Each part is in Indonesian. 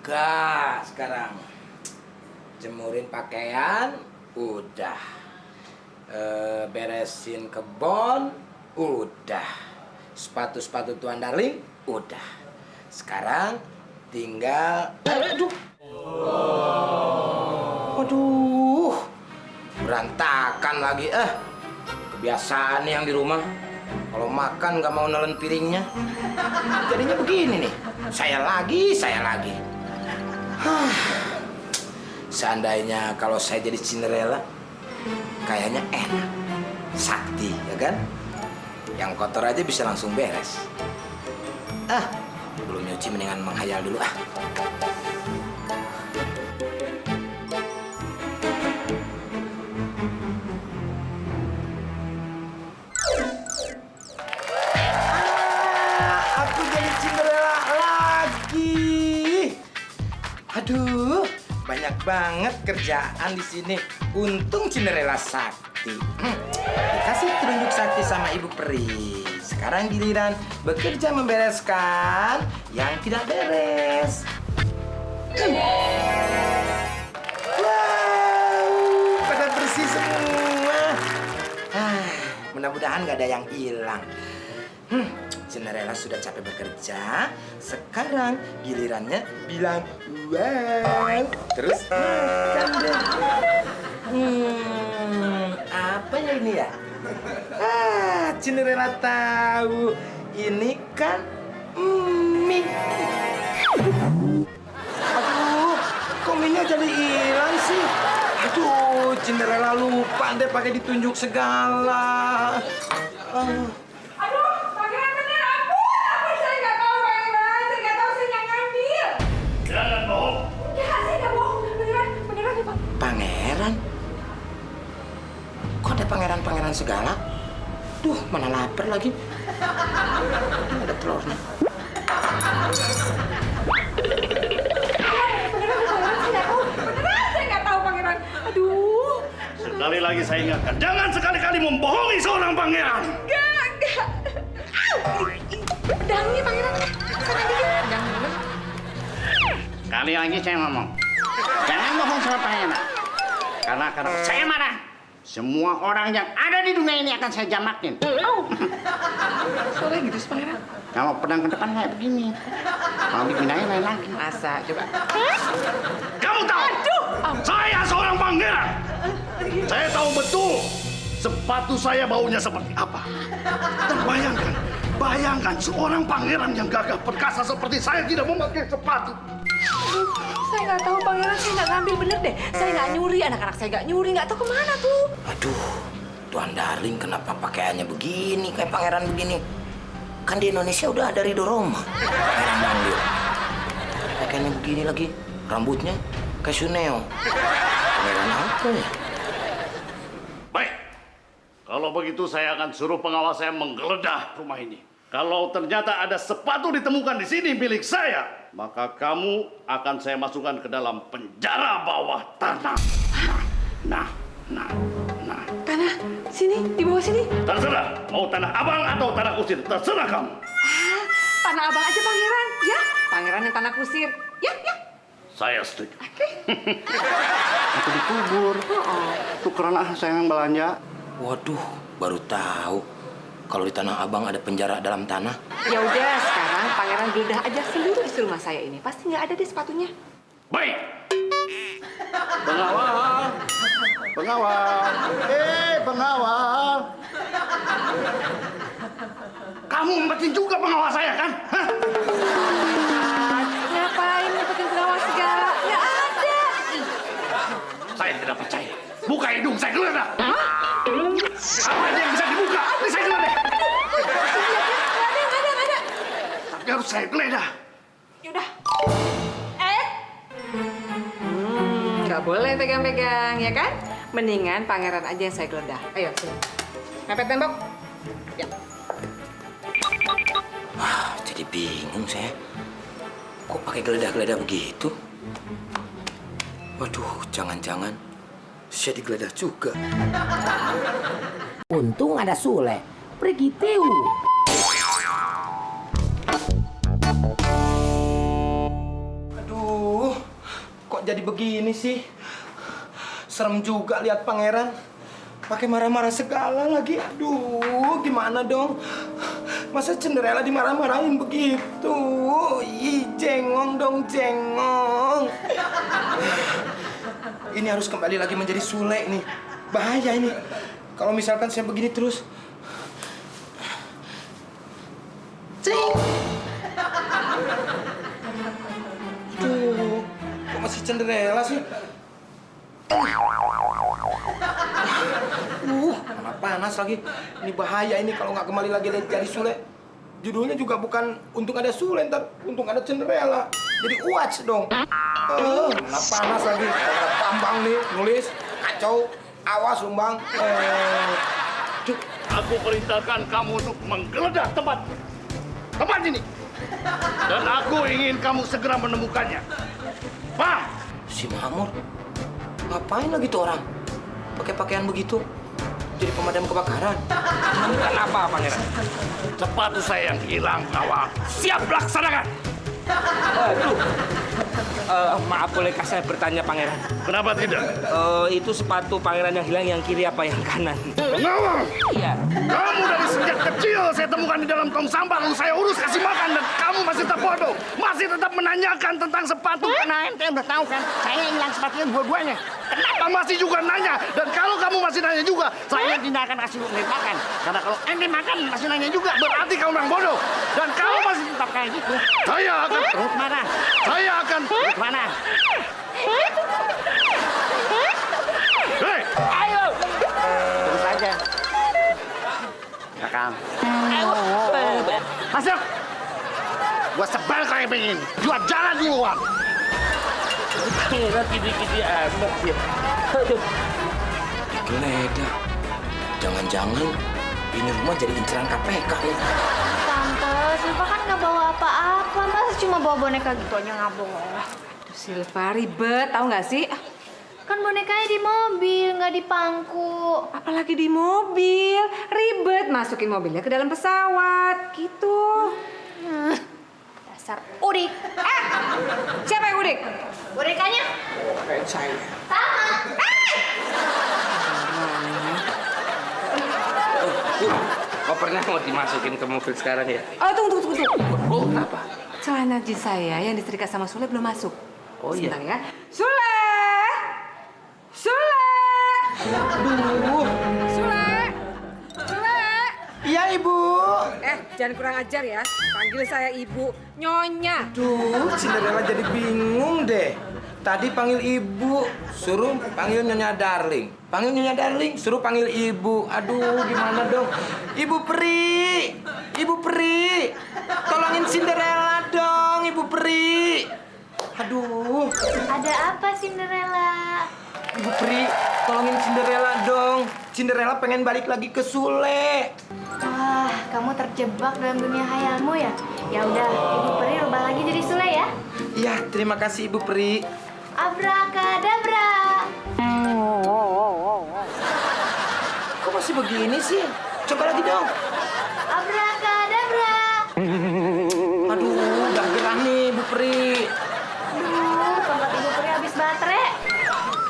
Gas sekarang. Jemurin pakaian, udah. Beresin kebon, udah. Sepatu-sepatu Tuan Darling, udah. Sekarang tinggal... Aduh. Waduh. Berantakan lagi. Kebiasaan yang di rumah. Kalau makan nggak mau nelen piringnya. Jadinya begini nih. Saya lagi. Seandainya kalau saya jadi Cinderella, kayaknya enak. Sakti, ya kan? Yang kotor aja bisa langsung beres. Belum nyuci mendingan menghayal dulu. Aku jadi Cinderella lagi. Aduh, banyak banget kerjaan di sini. Untung Cinderella sakti. Dikasih telunjuk sakti sama Ibu Peri. Sekarang giliran bekerja membereskan yang tidak beres. Wow, pada bersih semua. Mudah-mudahan nggak ada yang hilang. Cinderella sudah capek bekerja. Sekarang gilirannya bilang wow. Terus makan deh. Apa ya ini ya? Cinderella tahu. Ini kan mie. Aduh, kok mie-nya jadi hilang sih? Aduh, Cinderella lupa deh pakai ditunjuk segala. Aduh, pangeran bener ampun, saya nggak tahu pangeran, saya nggak tahu, saya nggak ngambil. Jangan bohong. Ya, saya nggak bohong, beneran ya Pak. Pangeran? Kok ada pangeran-pangeran segala? Duh, mana lapar lagi. Ada telurnya. Beneran saya nggak tahu pangeran. Aduh. Sekali lagi saya ingatkan, jangan sekali-kali membohongi seorang pangeran. Enggak. Pedangnya pangeran. Sana dikit. Pedang dulu. Kali lagi saya ngomong, jangan bohong sama pangeran. Karena kalau saya marah, semua orang yang ada di dunia ini akan saya jamakin. Soalnya gitu sih pangeran. Kalau pedang ke depan kayak begini, kalau dipindahin lain lagi. Masa coba. Kamu tahu? Saya seorang pangeran. Saya tahu betul sepatu saya baunya seperti apa. Dan bayangkan seorang pangeran yang gagah perkasa seperti saya tidak memakai sepatu. Saya nggak tahu pangeran, saya nggak ngambil bener deh. Saya nggak nyuri, anak-anak saya nggak nyuri, nggak tahu kemana tuh. Aduh, Tuan Darling kenapa pakaiannya begini, kayak pangeran begini? Kan di Indonesia udah ada Ridho Roma, pangeran dangdut. Pakaiannya begini lagi, rambutnya kayak Suneo. Pangeran apa ya? Baik, kalau begitu saya akan suruh pengawas saya menggeledah rumah ini. Kalau ternyata ada sepatu ditemukan di sini milik saya, maka kamu akan saya masukkan ke dalam penjara bawah tanah. Nah. Tanah sini, di bawah sini. Terserah, mau tanah abang atau tanah kusir, terserah kamu. Tanah abang aja pangeran, ya. Pangeran yang tanah kusir, ya. Saya setuju. Aku dikubur. Tukeran saya yang belanja. Waduh, baru tahu kalau di Tanah Abang ada penjara dalam tanah. Ya udah, sekarang pangeran geledah aja seluruh isi rumah saya ini. Pasti nggak ada deh sepatunya. Baik. Pengawal. Pengawal. Kamu umpetin juga pengawas saya kan? Hah? Ngapain ngikutin pengawas segala? Nggak ada. Saya tidak percaya. Buka hidung, saya geledah. Apa aja yang bisa dibuka, ini saya geledah. Nggak ada. Tapi harus saya geledah. Yaudah. Nggak boleh pegang-pegang, ya kan? Mendingan pangeran aja yang saya geledah. Ayo, sini. Mepet tembok. Ya. Jadi bingung saya. Kok pakai geledah-geledah begitu? Waduh, jangan-jangan saya digeledah juga. Untung ada Sule. Pergi tiu. Aduh, jadi begini sih? Serem juga lihat pangeran. Pakai marah-marah segala lagi. Aduh, gimana dong? Masa Cinderella dimarah-marahin begitu? Ih, jengong dong, jengong. Ini harus kembali lagi menjadi Sule nih. Bahaya ini. Kalau misalkan saya begini terus. Cing. Tuh, kok masih Cinderella sih? Panas lagi. Ini bahaya ini kalau nggak kembali lagi jadi Sule. Judulnya juga bukan Untung Ada Sule, ntar Untung Ada Cinderella. Jadi Watch dong. Mana panas lagi. Kalau Bambang nih nulis kacau. Awas Bang. Aku perintahkan kamu untuk menggeledah tempat ini. Dan aku ingin kamu segera menemukannya. Paham? Si Makmur. Ngapain lagi tuh orang? Pakai pakaian begitu? Jadi pemadam kebakaran. Kenapa, Pangeran? Sepatu saya yang hilang, awal. Siap laksanakan. Aduh. Maaf, bolehkah saya bertanya, Pangeran? Kenapa tidak? Itu sepatu Pangeran yang hilang yang kiri apa yang kanan? Pengawal! Iya. Kamu dari sejak kecil saya temukan di dalam tong sampah, lalu saya urus kasih makan, dan kamu masih tetap bodoh. Masih tetap menanyakan tentang sepatu. Karena ente udah tahu kan, saya hilang sepatunya dua-duanya. Kenapa masih juga nanya? Dan kalau kamu masih nanya juga, Saya tidak akan kasih lu makan. Karena kalau ente makan masih nanya juga. berarti kamu memang bodoh. Dan kamu masih Tetap kayak gitu. saya akan Terus mana? Terus Mana? Hei, Ayo. Terus aja. Kakak. Masuk. Gua sebel kayak begini. Gua jalan duluan. Pangeran gini-gini amat ya. Aduh. Geledah. Jangan-jangan ini rumah jadi inceran KPK nih. Tante, Silva kan nggak bawa apa-apa. Masa cuma bawa boneka gitu aja ngabong. Silva ribet, tahu nggak sih? Kan bonekanya di mobil, nggak di pangku. Apalagi di mobil, ribet masukin mobilnya ke dalam pesawat, gitu. Dasar udik. Siapa yang udik? Bonekanya? Saya. Sama. Kopernya mau dimasukin ke mobil sekarang ya? Oh, tunggu. Oh, kenapa? Celana jeans saya yang disetrika sama Sule belum masuk. Oh iya. Sebentar ya. Sule! Aduh. Sule! Iya, Ibu. Jangan kurang ajar ya. Panggil saya Ibu Nyonya. Duh, Cinderella jadi bingung deh. Tadi panggil Ibu, suruh panggil Nyonya Darling. Panggil Nyonya Darling, suruh panggil Ibu. Aduh, gimana dong? Ibu Peri! Ibu Peri! Tolongin Cinderella dong, Ibu Peri! Aduh. Ada apa Cinderella? Ibu Pri, tolongin Cinderella dong. Cinderella pengen balik lagi ke Sule. Wah, kamu terjebak dalam dunia hayalmu ya? Ya udah, Ibu Peri rubah lagi jadi Sule ya. Iya, terima kasih Ibu Pri. Abrakadabra. Kok masih begini sih? Coba lagi dong. Abrakadabra. Aduh, udah gerah nih Ibu Pri. Aduh, tempat Ibu Peri habis baterai.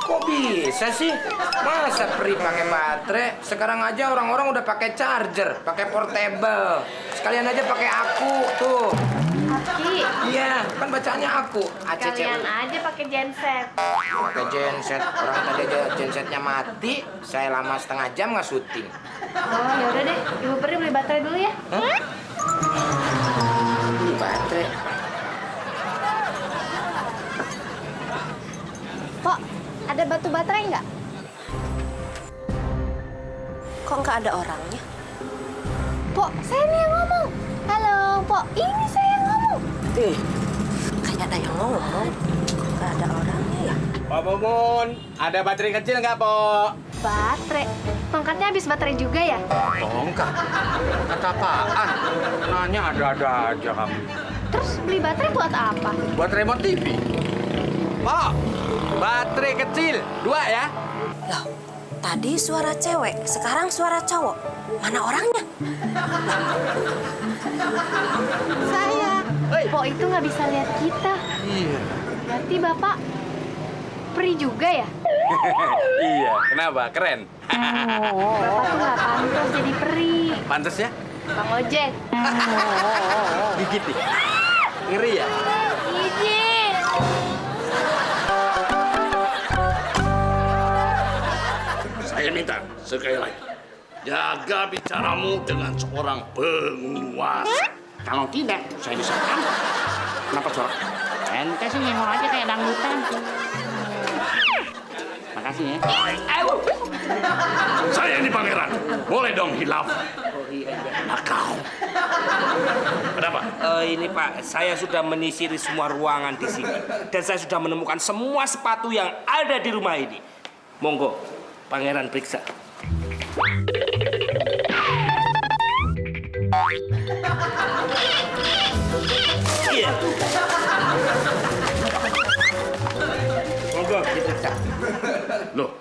Kok bisa sih? Masa Pri pakai baterai? Sekarang aja orang-orang udah pakai charger, pakai portable. Sekalian aja pakai aku tuh. Aki, Iya, kan bacaannya aku. kalian aja pakai genset. Pakai genset. Orang tadi aja gensetnya mati. Saya lama setengah jam nggak syuting. Oh, ya udah deh. Ibu Peri beli baterai dulu ya. Beli baterai. Pok, ada batu baterai nggak? Kok nggak ada orangnya? Pok, saya nih yang ngomong. Halo, Pok. Ini saya yang ngomong. Kayak ada yang ngomong. Kok nggak ada orangnya ya? Pak Mumun, ada baterai kecil nggak, Pok? Baterai. Tongkatnya habis baterai juga ya? Tongkat? Kata apaan? Nanya ada-ada aja kamu. Terus beli baterai buat apa? Buat remote TV. Pok, baterai kecil, 2 ya? Loh, tadi suara cewek, sekarang suara cowok. Mana orangnya? Saya. Pok itu nggak bisa lihat kita. Iya. Berarti Bapak peri juga ya? Iya, kenapa? Keren. Bapak tuh nggak pantas jadi peri. Pantes ya? Bang Ojek. Gigit nih. Ngeri ya? Izin. Saya minta sekali lagi, jaga bicaramu dengan seorang penguasa. Kalau tidak, saya bisa tangkap. Kenapa corak? Ente sih nyenggol aja kayak dangdutan. Makasih ya. Saya ini pangeran, boleh dong hilaf. Nakal. Kenapa? Ini Pak, saya sudah menyisiri semua ruangan di sini. Dan saya sudah menemukan semua sepatu yang ada di rumah ini. Monggo, Pangeran periksa. Iya. Monggo, diperiksa. Loh,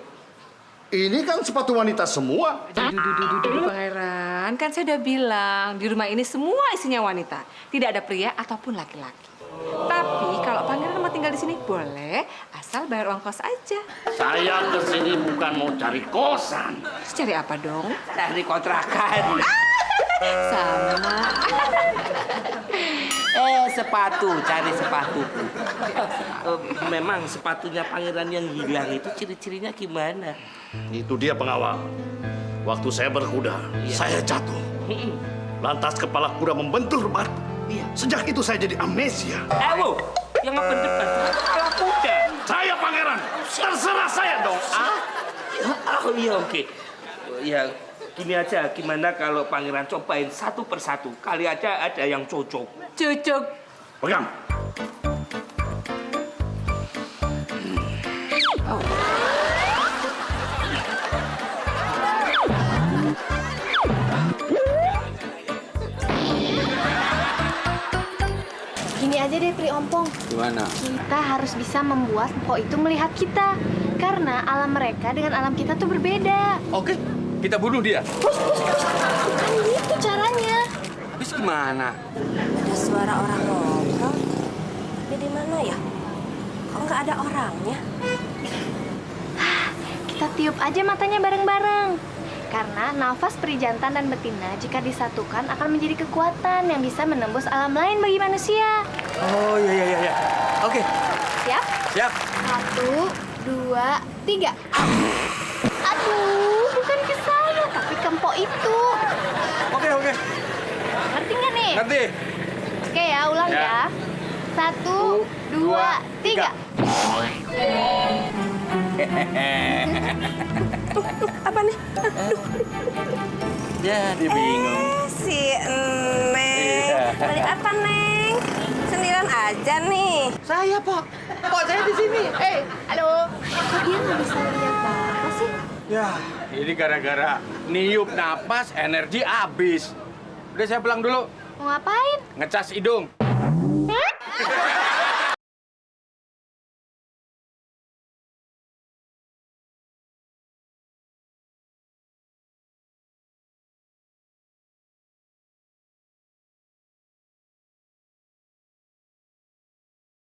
ini kan sepatu wanita semua. Duduk, Pangeran. Kan saya udah bilang, di rumah ini semua isinya wanita. Tidak ada pria ataupun laki-laki. Tapi kalau Pangeran mau tinggal di sini, boleh. Asal bayar uang kos aja. Saya kesini bukan mau cari kosan. Terus cari apa dong? Cari kontrakan. Sama. Sepatu, cari sepatu. Memang sepatunya Pangeran yang hilang itu ciri-cirinya gimana? Itu dia pengawal. Waktu saya berkuda, saya jatuh. Lantas kepala kuda membentur batu. Sejak itu saya jadi amnesia. Yang ngebentur batu kepala kuda. Saya pangeran, terserah saya dong. Iya oke. Ya gini aja, gimana kalau Pangeran cobain satu persatu? Kali aja ada yang cocok. Cucuk. Pegang. Gini aja deh, Pri Ompong. Gimana? Kita harus bisa membuat Mpok itu melihat kita. Karena alam mereka dengan alam kita tuh berbeda. Oke, kita bunuh dia. Bukan gitu caranya. Habis gimana? Ada suara orang ngobrol. Tapi di mana ya? Kok nggak ada orangnya? Kita tiup aja matanya bareng-bareng. Karena nafas peri jantan dan betina jika disatukan akan menjadi kekuatan yang bisa menembus alam lain bagi manusia. Oh iya. Oke, Siap? siap. 1, 2, 3. Aduh, bukan ke saya, tapi ke Mpok itu. Oke. Ngerti nggak nih? Nanti. Oke ya, ulang ya. 1, 2, 3. Apa nih? Jadi bingung. Si Neng. Beli apa, Neng? Sendirian aja nih. Saya, Pak. Pak, saya di sini. Halo. Kok dia nggak bisa lihat apa sih? Ya, ini gara-gara niup napas, energi habis. Udah saya pulang dulu. Mau ngapain? Ngecas hidung.